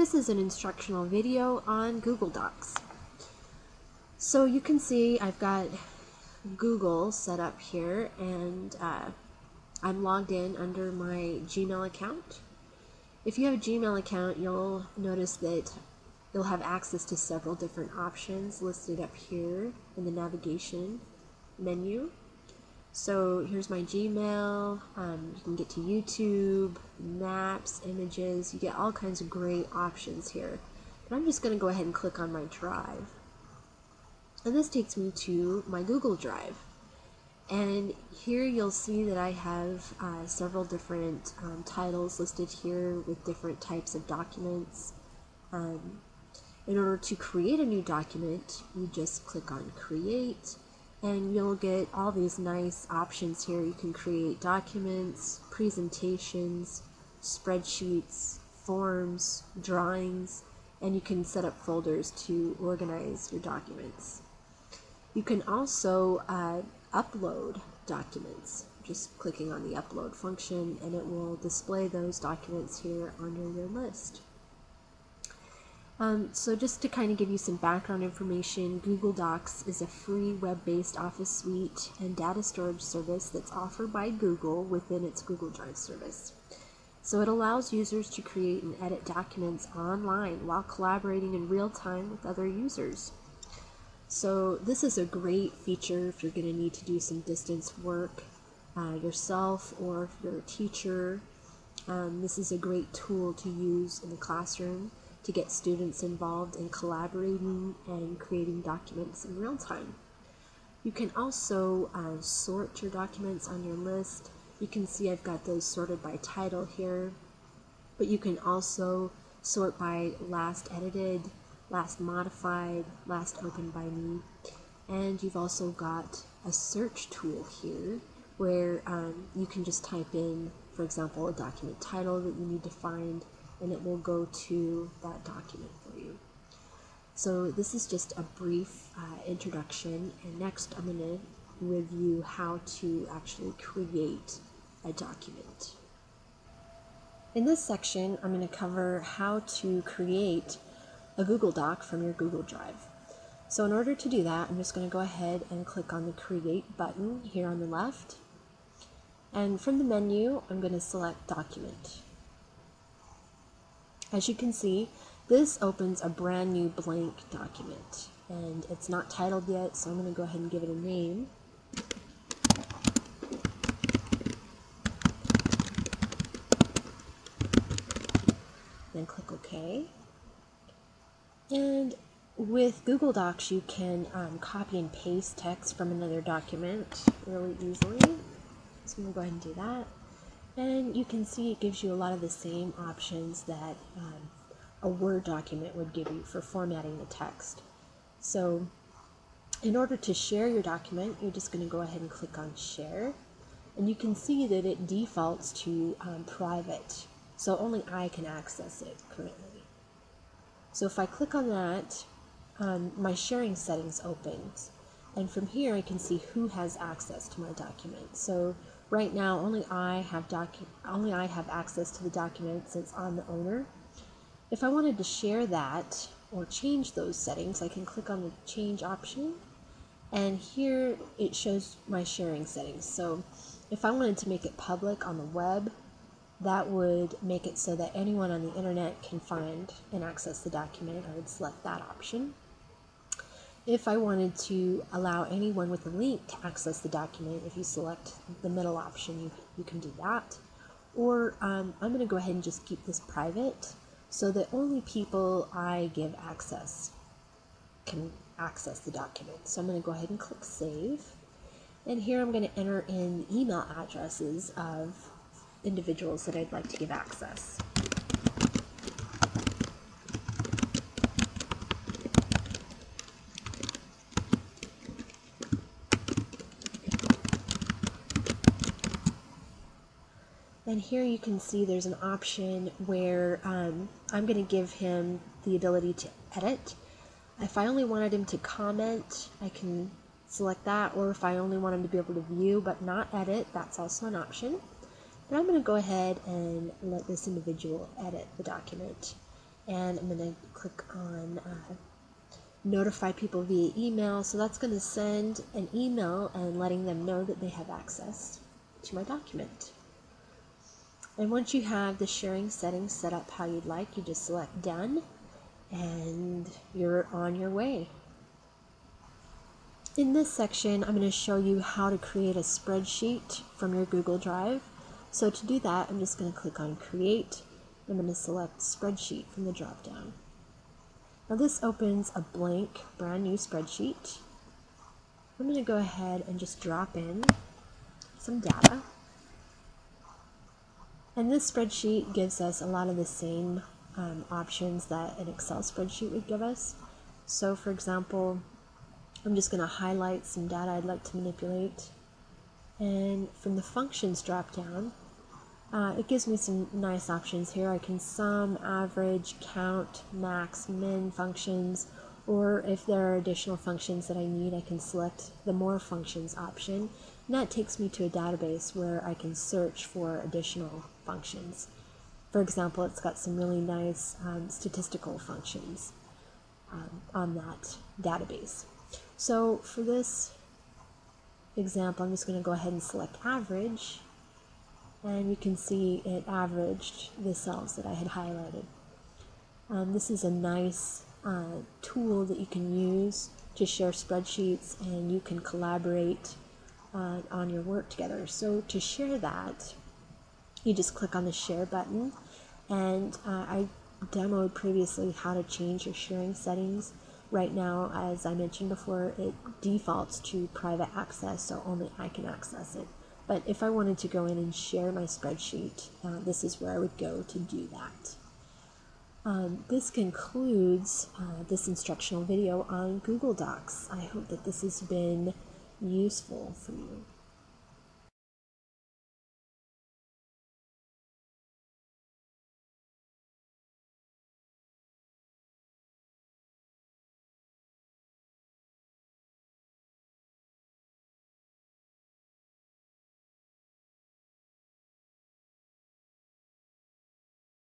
This is an instructional video on Google Docs. So you can see I've got Google set up here, and I'm logged in under my Gmail account. If you have a Gmail account, you'll notice that you'll have access to several different options listed up here in the navigation menu. So here's my Gmail, you can get to YouTube, maps, images, you get all kinds of great options here. But I'm just going to go ahead and click on my drive. And this takes me to my Google Drive. And here you'll see that I have several different titles listed here with different types of documents. In order to create a new document, you just click on Create, and you'll get all these nice options here. You can create documents, presentations, spreadsheets, forms, drawings, and you can set up folders to organize your documents. You can also upload documents, just clicking on the upload function, and it will display those documents here under your list. So just to kind of give you some background information, Google Docs is a free web-based office suite and data storage service that's offered by Google within its Google Drive service. So it allows users to create and edit documents online while collaborating in real time with other users. So this is a great feature if you're going to need to do some distance work yourself, or if you're a teacher. This is a great tool to use in the classroom to get students involved in collaborating and creating documents in real time. You can also sort your documents on your list. You can see I've got those sorted by title here, but you can also sort by last edited, last modified, last opened by me. And you've also got a search tool here where you can just type in, for example, a document title that you need to find, and it will go to that document for you. So this is just a brief introduction, and next I'm going to review how to actually create a document. In this section, I'm going to cover how to create a Google Doc from your Google Drive. So in order to do that, I'm just going to go ahead and click on the Create button here on the left. And from the menu, I'm going to select Document. As you can see, this opens a brand new blank document, and it's not titled yet, so I'm going to go ahead and give it a name. Then click OK. And with Google Docs, you can copy and paste text from another document really easily. So I'm going to go ahead and do that. And you can see it gives you a lot of the same options that a Word document would give you for formatting the text. So in order to share your document, you're just going to go ahead and click on Share. And you can see that it defaults to private, so only I can access it currently. So if I click on that, my sharing settings opens. And from here I can see who has access to my document. So right now only I have access to the document since I'm the owner. If I wanted to share that or change those settings, I can click on the change option, and here it shows my sharing settings. So if I wanted to make it public on the web, that would make it so that anyone on the internet can find and access the document. I would select that option. If I wanted to allow anyone with a link to access the document, if you select the middle option, you can do that. Or I'm going to go ahead and just keep this private so that only people I give access can access the document. So I'm going to go ahead and click Save. And here I'm going to enter in the email addresses of individuals that I'd like to give access. And here you can see there's an option where I'm going to give him the ability to edit. If I only wanted him to comment, I can select that, or if I only want him to be able to view but not edit, that's also an option. And I'm going to go ahead and let this individual edit the document. and I'm going to click on notify people via email. So that's going to send an email and letting them know that they have access to my document. And once you have the sharing settings set up how you'd like, you just select done and you're on your way. In this section, I'm going to show you how to create a spreadsheet from your Google Drive. So to do that, I'm just going to click on Create. I'm going to select Spreadsheet from the drop-down. Now this opens a blank, brand new spreadsheet. I'm going to go ahead and just drop in some data. And this spreadsheet gives us a lot of the same options that an Excel spreadsheet would give us. So for example, I'm just going to highlight some data I'd like to manipulate. And from the functions drop down, it gives me some nice options here. I can sum, average, count, max, min functions, or if there are additional functions that I need, I can select the more functions option. And that takes me to a database where I can search for additional functions. For example, it's got some really nice statistical functions on that database. So for this example, I'm just going to go ahead and select average, and you can see it averaged the cells that I had highlighted. This is a nice tool that you can use to share spreadsheets, and you can collaborate on your work together. So to share that, you just click on the share button, and I demoed previously how to change your sharing settings. Right now, as I mentioned before, it defaults to private access, so only I can access it. But if I wanted to go in and share my spreadsheet, this is where I would go to do that. This concludes this instructional video on Google Docs. I hope that this has been useful for you.